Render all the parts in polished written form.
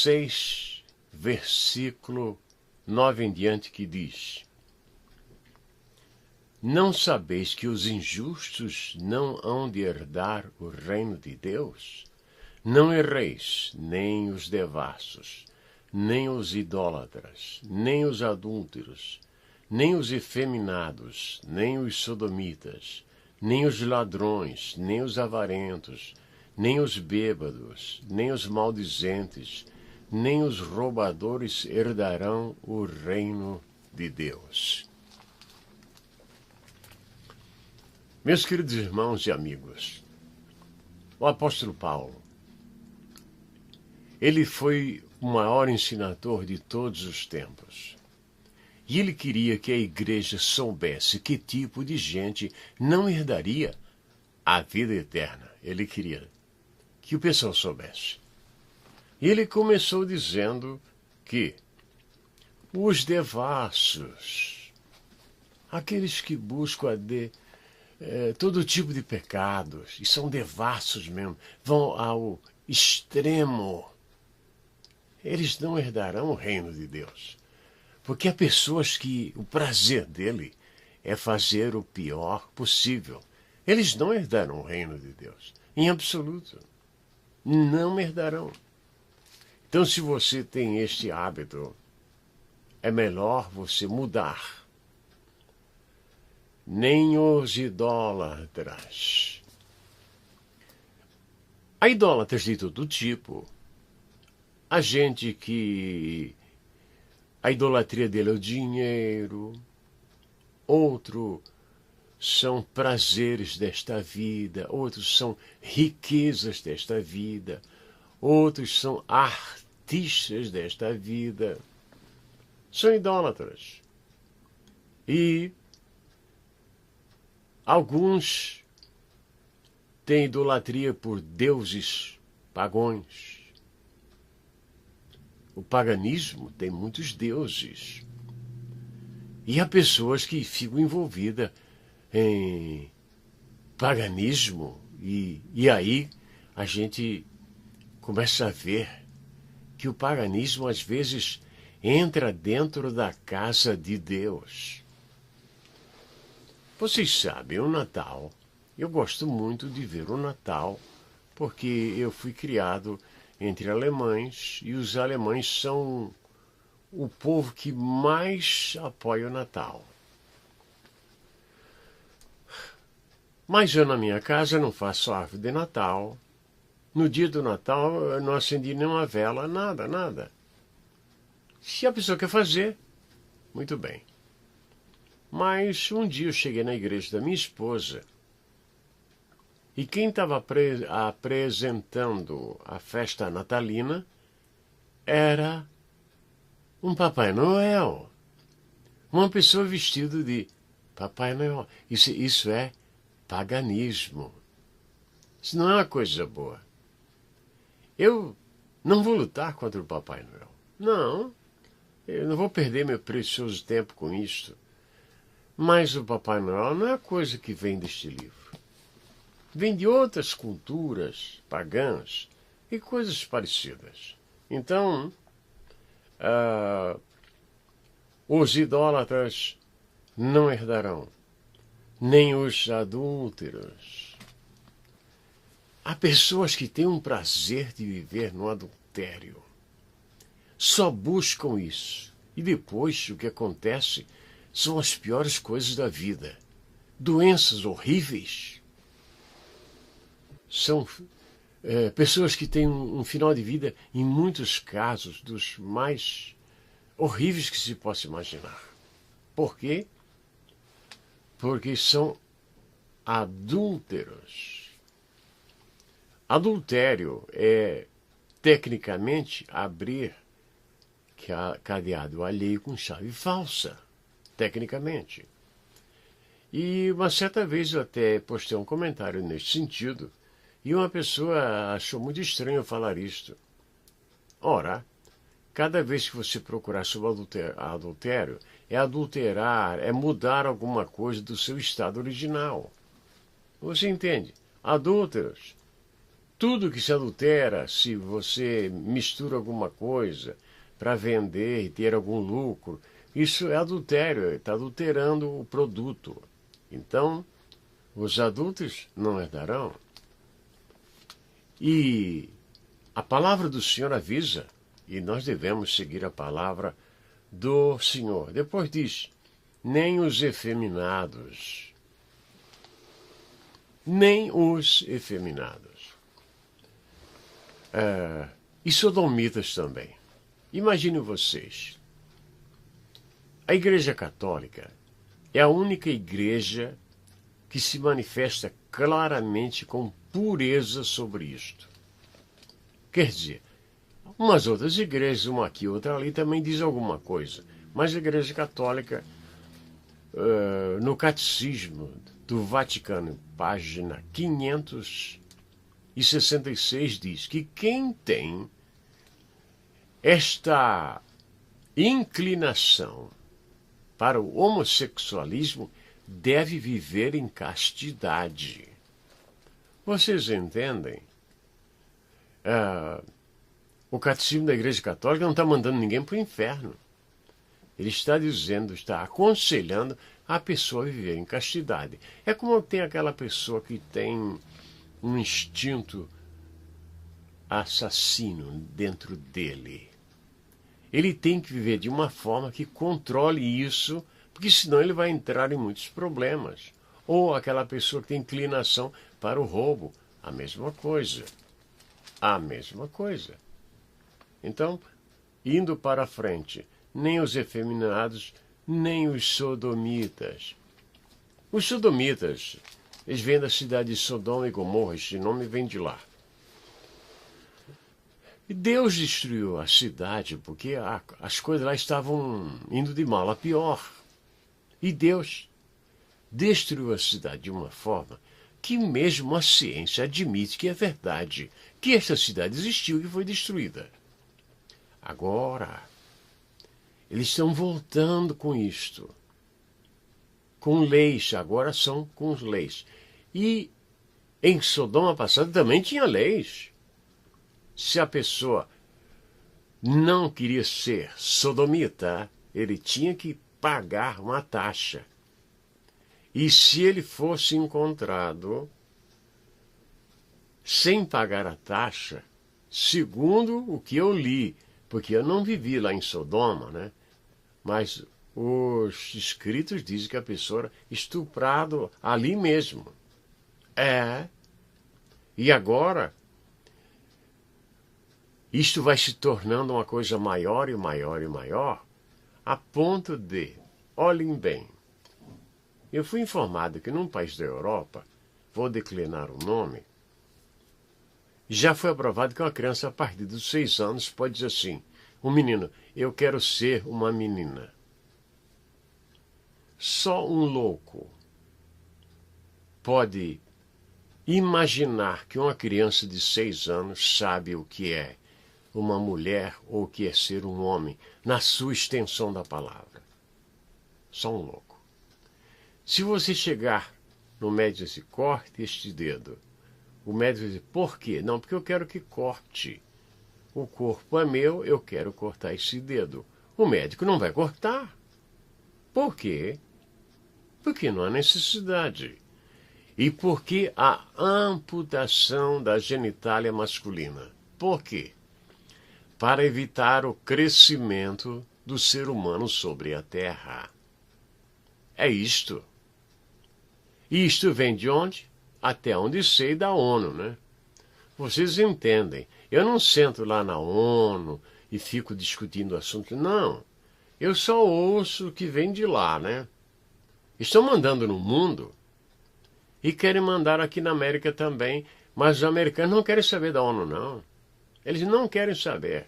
6, versículo 9 em diante, que diz: Não sabeis que os injustos não hão de herdar o reino de Deus? Não erreis, nem os devassos, nem os idólatras, nem os adúlteros, nem os efeminados, nem os sodomitas, nem os ladrões, nem os avarentos, nem os bêbados, nem os maldizentes, nem os roubadores herdarão o reino de Deus. Meus queridos irmãos e amigos, o apóstolo Paulo, ele foi o maior ensinador de todos os tempos. E ele queria que a igreja soubesse que tipo de gente não herdaria a vida eterna. Ele queria que o pessoal soubesse. E ele começou dizendo que os devassos, aqueles que buscam todo tipo de pecados, e são devassos mesmo, vão ao extremo, eles não herdarão o reino de Deus. Porque há pessoas que o prazer dele é fazer o pior possível. Eles não herdarão o reino de Deus, em absoluto. Não herdarão. Então, se você tem este hábito, é melhor você mudar. Nem os idólatras. Há idólatras de todo tipo. Há gente que a idolatria dele é o dinheiro, outro são prazeres desta vida, outros são riquezas desta vida, outros são artistas desta vida. São idólatras. E alguns têm idolatria por deuses pagãos. O paganismo tem muitos deuses. E há pessoas que ficam envolvidas em paganismo. E aí a gente começa a ver que o paganismo às vezes entra dentro da casa de Deus. Vocês sabem, o Natal, eu gosto muito de ver o Natal, porque eu fui criado entre alemães, e os alemães são o povo que mais apoia o Natal. Mas eu, na minha casa, não faço árvore de Natal. No dia do Natal, eu não acendi nenhuma vela, nada. Se a pessoa quer fazer, muito bem. Mas um dia eu cheguei na igreja da minha esposa, e quem estava apresentando a festa natalina era um Papai Noel. Uma pessoa vestida de Papai Noel. Isso é paganismo. Isso não é uma coisa boa. Eu não vou lutar contra o Papai Noel. Não, eu não vou perder meu precioso tempo com isto. Mas o Papai Noel não é coisa que vem deste livro. Vem de outras culturas pagãs e coisas parecidas. Então, os idólatras não herdarão, nem os adúlteros. Há pessoas que têm um prazer de viver no adultério. Só buscam isso. E depois o que acontece são as piores coisas da vida. Doenças horríveis. São pessoas que têm um final de vida, em muitos casos, dos mais horríveis que se possa imaginar. Por quê? Porque são adúlteros. Adultério é, tecnicamente, abrir cadeado alheio com chave falsa. Tecnicamente. E uma certa vez eu até postei um comentário nesse sentido, e uma pessoa achou muito estranho eu falar isto. Ora, cada vez que você procurar sobre adultério, é adulterar, é mudar alguma coisa do seu estado original. Você entende? Adúlteros. Tudo que se adultera, se você mistura alguma coisa para vender e ter algum lucro, isso é adultério, está adulterando o produto. Então, os adultos não herdarão. E a palavra do Senhor avisa, e nós devemos seguir a palavra do Senhor. Depois diz, nem os efeminados. Nem os efeminados. E sodomitas também. Imaginem vocês. A Igreja Católica é a única igreja que se manifesta claramente com pureza sobre isto. Quer dizer, umas outras igrejas, uma aqui, outra ali, também diz alguma coisa. Mas a Igreja Católica, no Catecismo do Vaticano, página 566, diz que quem tem esta inclinação para o homossexualismo deve viver em castidade. Vocês entendem? O Catecismo da Igreja Católica não está mandando ninguém para o inferno. Ele está dizendo, está aconselhando a pessoa a viver em castidade. É como tem aquela pessoa que tem um instinto assassino dentro dele. Ele tem que viver de uma forma que controle isso, porque senão ele vai entrar em muitos problemas. Ou aquela pessoa que tem inclinação para o roubo. A mesma coisa. A mesma coisa. Então, indo para frente, nem os efeminados, nem os sodomitas. Os sodomitas, eles vêm da cidade de Sodoma e Gomorra, este nome vem de lá. E Deus destruiu a cidade porque as coisas lá estavam indo de mal a pior. E Deus destruiu a cidade de uma forma que mesmo a ciência admite que é verdade, que esta cidade existiu e foi destruída. Agora, eles estão voltando com isto. Com leis, agora são com leis. E em Sodoma passada também tinha leis. Se a pessoa não queria ser sodomita, ele tinha que pagar uma taxa. E se ele fosse encontrado sem pagar a taxa, segundo o que eu li, porque eu não vivi lá em Sodoma, né? Mas os escritos dizem que a pessoa era estuprada ali mesmo. E agora, isto vai se tornando uma coisa maior e maior e maior, a ponto de, olhem bem, eu fui informado que num país da Europa, vou declinar o nome, já foi aprovado que uma criança a partir dos 6 anos pode dizer assim, um menino, eu quero ser uma menina. Só um louco pode imaginar que uma criança de 6 anos sabe o que é uma mulher ou o que é ser um homem, na sua extensão da palavra. Só um louco. Se você chegar no médico e dizer, corte este dedo, o médico diz, por quê? Não, porque eu quero que corte. O corpo é meu, eu quero cortar esse dedo. O médico não vai cortar. Por quê? Porque não há necessidade. E porque há amputação da genitália masculina. Por quê? Para evitar o crescimento do ser humano sobre a Terra. É isto. E isto vem de onde? Até onde sei da ONU, né? Vocês entendem. Eu não sento lá na ONU e fico discutindo o assunto. Não. Eu só ouço o que vem de lá, né? Estão mandando no mundo e querem mandar aqui na América também. Mas os americanos não querem saber da ONU, não. Eles não querem saber.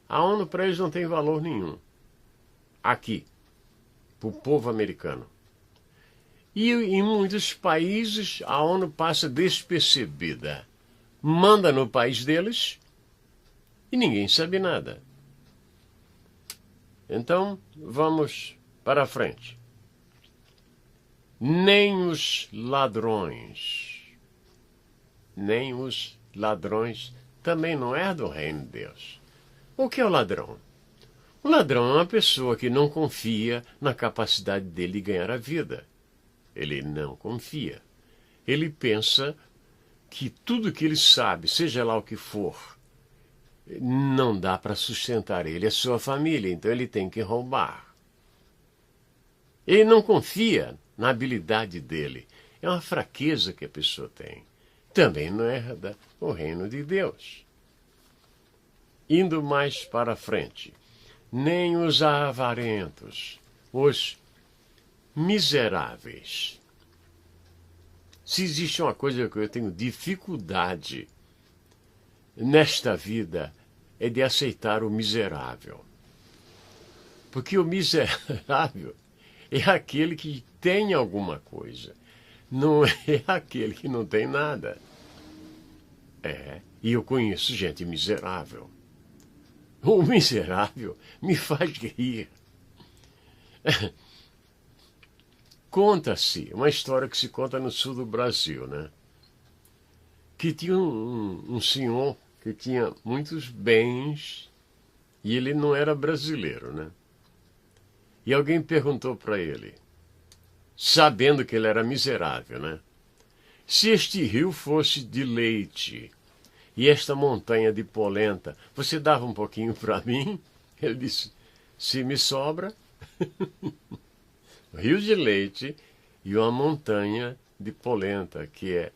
A ONU para eles não tem valor nenhum. Aqui, para o povo americano. E em muitos países a ONU passa despercebida. Manda no país deles e ninguém sabe nada. Então, vamos para frente. Nem os ladrões ladrões também não herdam o reino de Deus. O que é o ladrão? O ladrão é uma pessoa que não confia na capacidade dele de ganhar a vida. Ele não confia. Ele pensa que tudo que ele sabe, seja lá o que for, não dá para sustentar ele e a sua família, então ele tem que roubar. Ele não confia na habilidade dele. É uma fraqueza que a pessoa tem. Também não herda o reino de Deus. Indo mais para frente, nem os avarentos, os miseráveis. Se existe uma coisa que eu tenho dificuldade nesta vida, é de aceitar o miserável. Porque o miserável é aquele que tem alguma coisa, não é aquele que não tem nada. E eu conheço gente miserável. O miserável me faz rir. Conta-se, uma história que se conta no sul do Brasil, né? Que tinha um senhor que tinha muitos bens e ele não era brasileiro, né? E alguém perguntou para ele, sabendo que ele era miserável, né? Se este rio fosse de leite e esta montanha de polenta, você dava um pouquinho para mim? Ele disse, se me sobra, rio de leite e uma montanha de polenta, que é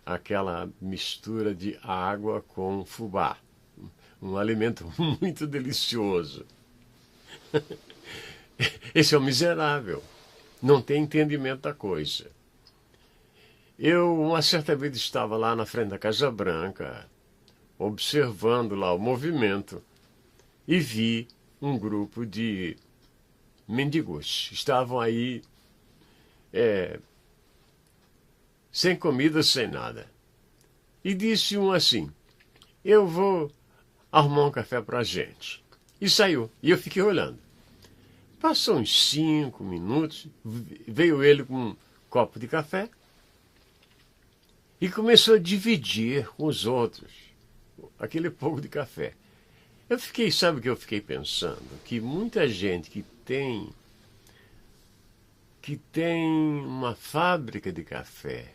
aquela mistura de água com fubá. Um alimento muito delicioso. Esse é o miserável. Não tem entendimento da coisa. Eu, uma certa vez, estava lá na frente da Casa Branca, observando lá o movimento, e vi um grupo de mendigos. Estavam aí sem comida, sem nada. E disse um assim, eu vou arrumar um café para a gente. E saiu. E eu fiquei olhando. Passou uns 5 minutos, veio ele com um copo de café e começou a dividir com os outros aquele pouco de café. Sabe o que eu fiquei pensando? Que muita gente que tem uma fábrica de café,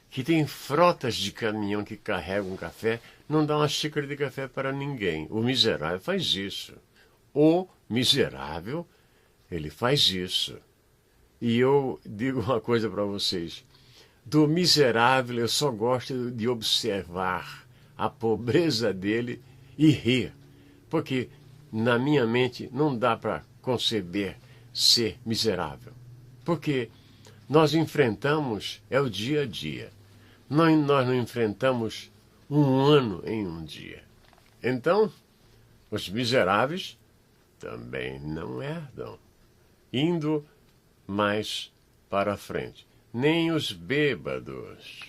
que tem frotas de caminhão que carregam café, não dá uma xícara de café para ninguém. O miserável faz isso. O miserável, ele faz isso. E eu digo uma coisa para vocês. Do miserável eu só gosto de observar a pobreza dele e rir. Porque na minha mente não dá para conceber ser miserável. Porque nós enfrentamos, é o dia a dia. Nós não enfrentamos um ano em um dia. Então, os miseráveis também não herdam. Indo mais para frente. Nem os bêbados.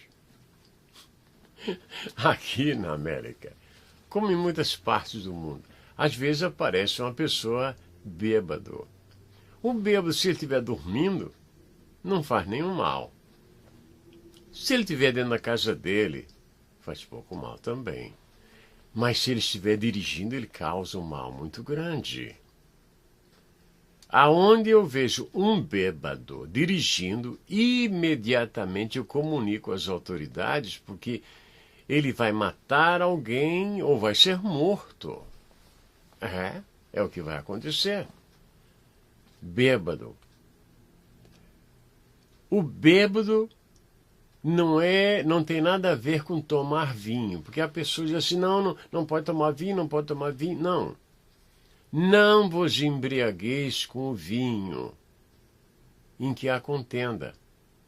Aqui na América, como em muitas partes do mundo, às vezes aparece uma pessoa bêbado. O bêbado, se ele estiver dormindo, não faz nenhum mal. Se ele estiver dentro da casa dele, faz pouco mal também. Mas se ele estiver dirigindo, ele causa um mal muito grande. Aonde eu vejo um bêbado dirigindo, imediatamente eu comunico às autoridades, porque ele vai matar alguém ou vai ser morto. É o que vai acontecer. Bêbado. O bêbado não tem nada a ver com tomar vinho, porque a pessoa diz assim, não pode tomar vinho, não pode tomar vinho. Não. Não vos embriagueis com o vinho em que há contenda.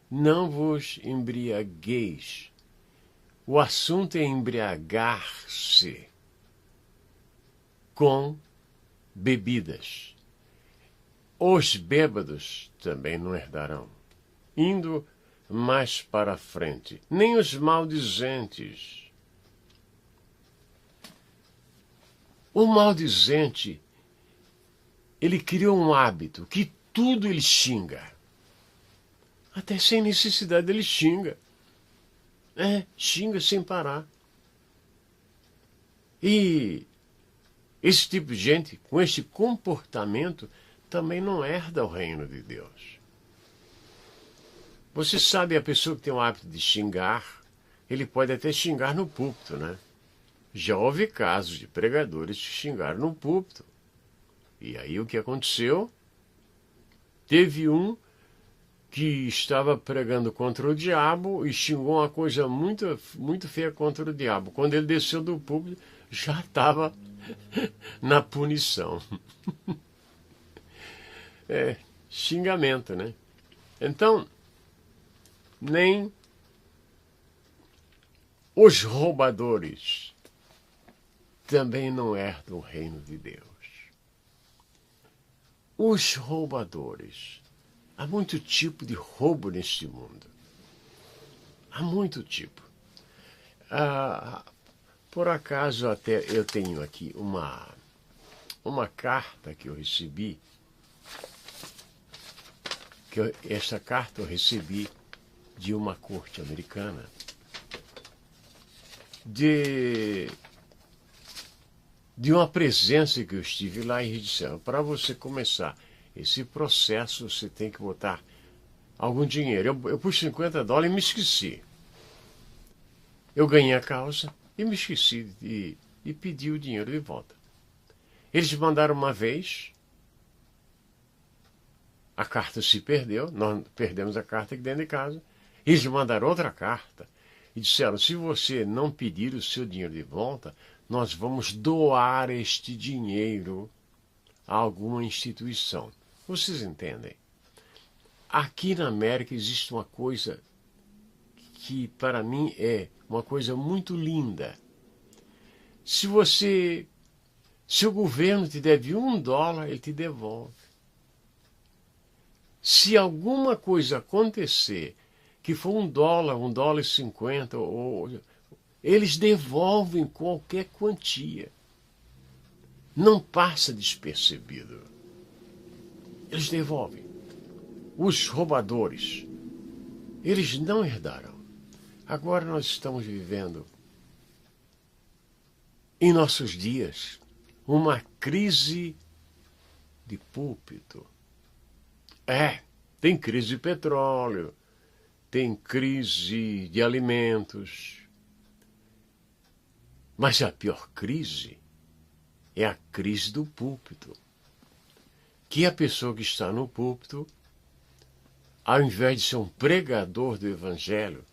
Não vos embriagueis. O assunto é embriagar-se com bebidas. Os bêbados também não herdarão. Indo mais para frente, nem os maldizentes. O maldizente, ele criou um hábito que tudo ele xinga. Até sem necessidade ele xinga. Xinga sem parar. E esse tipo de gente, com esse comportamento, também não herda o reino de Deus. Você sabe, a pessoa que tem o hábito de xingar, ele pode até xingar no púlpito, né? Já houve casos de pregadores que xingaram no púlpito. E aí o que aconteceu? Teve um que estava pregando contra o diabo e xingou uma coisa muito, muito feia contra o diabo. Quando ele desceu do púlpito, já estava na punição. É, xingamento, né? Então, nem os roubadores também não herdam o reino de Deus. Os roubadores. Há muito tipo de roubo neste mundo. Há muito tipo. Por acaso, até eu tenho aqui uma carta que eu recebi. Esta carta eu recebi de uma corte americana. De uma presença que eu estive lá e eles disseram, para você começar esse processo, você tem que botar algum dinheiro. Eu pus $50 e me esqueci. Eu ganhei a causa e me esqueci e pedi o dinheiro de volta. Eles mandaram uma vez, a carta se perdeu, nós perdemos a carta aqui dentro de casa. Eles mandaram outra carta e disseram, se você não pedir o seu dinheiro de volta, nós vamos doar este dinheiro a alguma instituição. Vocês entendem? Aqui na América existe uma coisa que para mim é uma coisa muito linda. Se o governo te deve $1, ele te devolve. Se alguma coisa acontecer que for $1, $1,50, eles devolvem qualquer quantia. Não passa despercebido. Eles devolvem. Os roubadores, eles não herdarão. Agora nós estamos vivendo, em nossos dias, uma crise de púlpito. Tem crise de petróleo, tem crise de alimentos. Mas a pior crise é a crise do púlpito. Que a pessoa que está no púlpito, ao invés de ser um pregador do evangelho,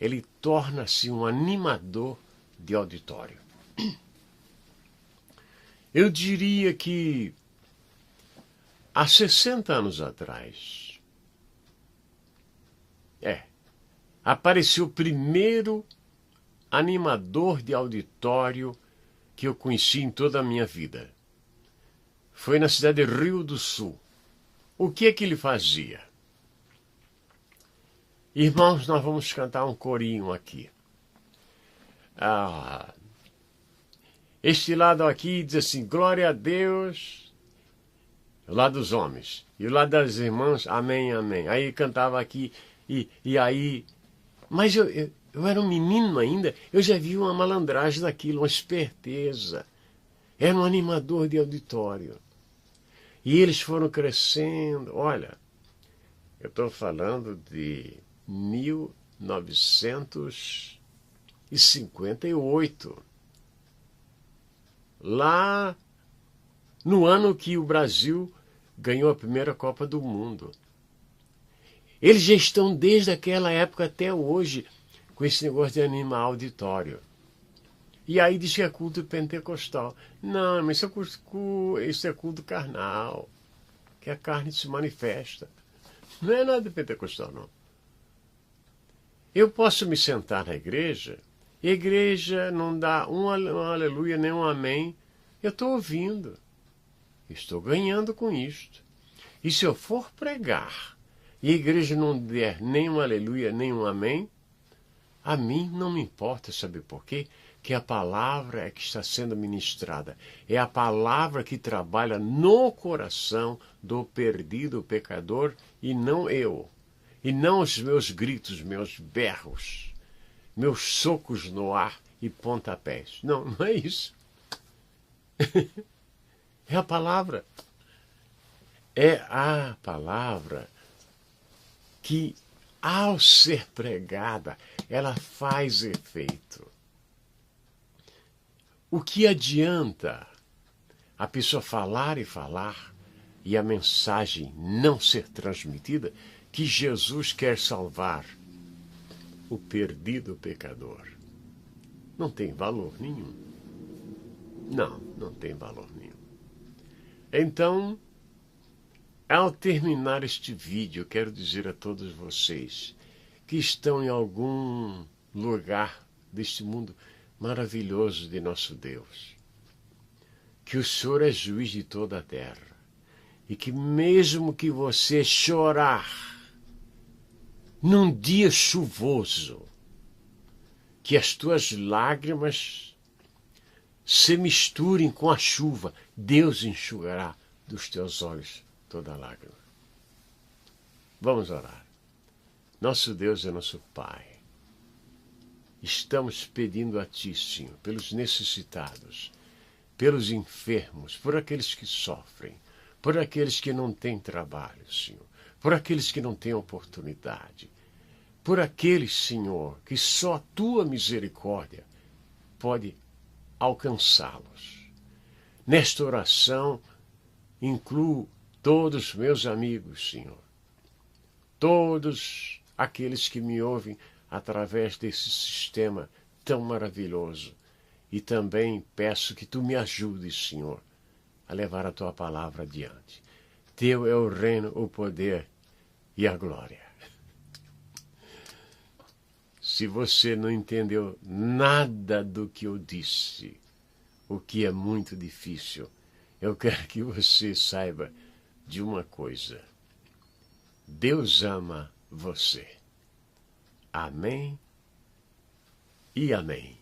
ele torna-se um animador de auditório. Eu diria que há 60 anos atrás, apareceu o primeiro animador de auditório que eu conheci em toda a minha vida. Foi na cidade de Rio do Sul. O que é que ele fazia? Irmãos, nós vamos cantar um corinho aqui. Este lado aqui diz assim, glória a Deus, o lado dos homens. E o lado das irmãs, amém, amém. Aí cantava aqui, e aí... Mas eu era um menino ainda, eu já vi uma malandragem daquilo, uma esperteza. Era um animador de auditório. E eles foram crescendo. Olha, eu estou falando de 1958. Lá no ano que o Brasil ganhou a primeira Copa do Mundo. Eles já estão desde aquela época até hoje com esse negócio de animar auditório. E aí diz que é culto pentecostal. Não, mas isso é culto carnal, que a carne se manifesta. Não é nada de pentecostal, não. Eu posso me sentar na igreja, e a igreja não dá um aleluia nem um amém. Eu estou ouvindo. Estou ganhando com isto. E se eu for pregar, e a igreja não der nem um aleluia nem um amém, a mim não me importa, sabe por quê? Que a palavra é que está sendo ministrada. É a palavra que trabalha no coração do perdido pecador e não eu. E não os meus gritos, meus berros, meus socos no ar e pontapés. Não, não é isso. É a palavra. É a palavra que, ao ser pregada, ela faz efeito. O que adianta a pessoa falar e falar e a mensagem não ser transmitida que Jesus quer salvar o perdido pecador? Não tem valor nenhum. Não tem valor nenhum. Então, ao terminar este vídeo, eu quero dizer a todos vocês que estão em algum lugar deste mundo maravilhoso de nosso Deus, que o Senhor é juiz de toda a terra e que mesmo que você chorar num dia chuvoso, que as tuas lágrimas se misturem com a chuva, Deus enxugará dos teus olhos toda lágrima. Vamos orar. Nosso Deus é nosso Pai. Estamos pedindo a Ti, Senhor, pelos necessitados, pelos enfermos, por aqueles que sofrem, por aqueles que não têm trabalho, Senhor, por aqueles que não têm oportunidade, por aqueles, Senhor, que só a Tua misericórdia pode alcançá-los. Nesta oração, incluo todos os meus amigos, Senhor, todos aqueles que me ouvem através desse sistema tão maravilhoso. E também peço que Tu me ajudes, Senhor, a levar a Tua palavra adiante. Teu é o reino, o poder e a glória. Se você não entendeu nada do que eu disse, o que é muito difícil, eu quero que você saiba de uma coisa. Deus ama você. Amém e amém.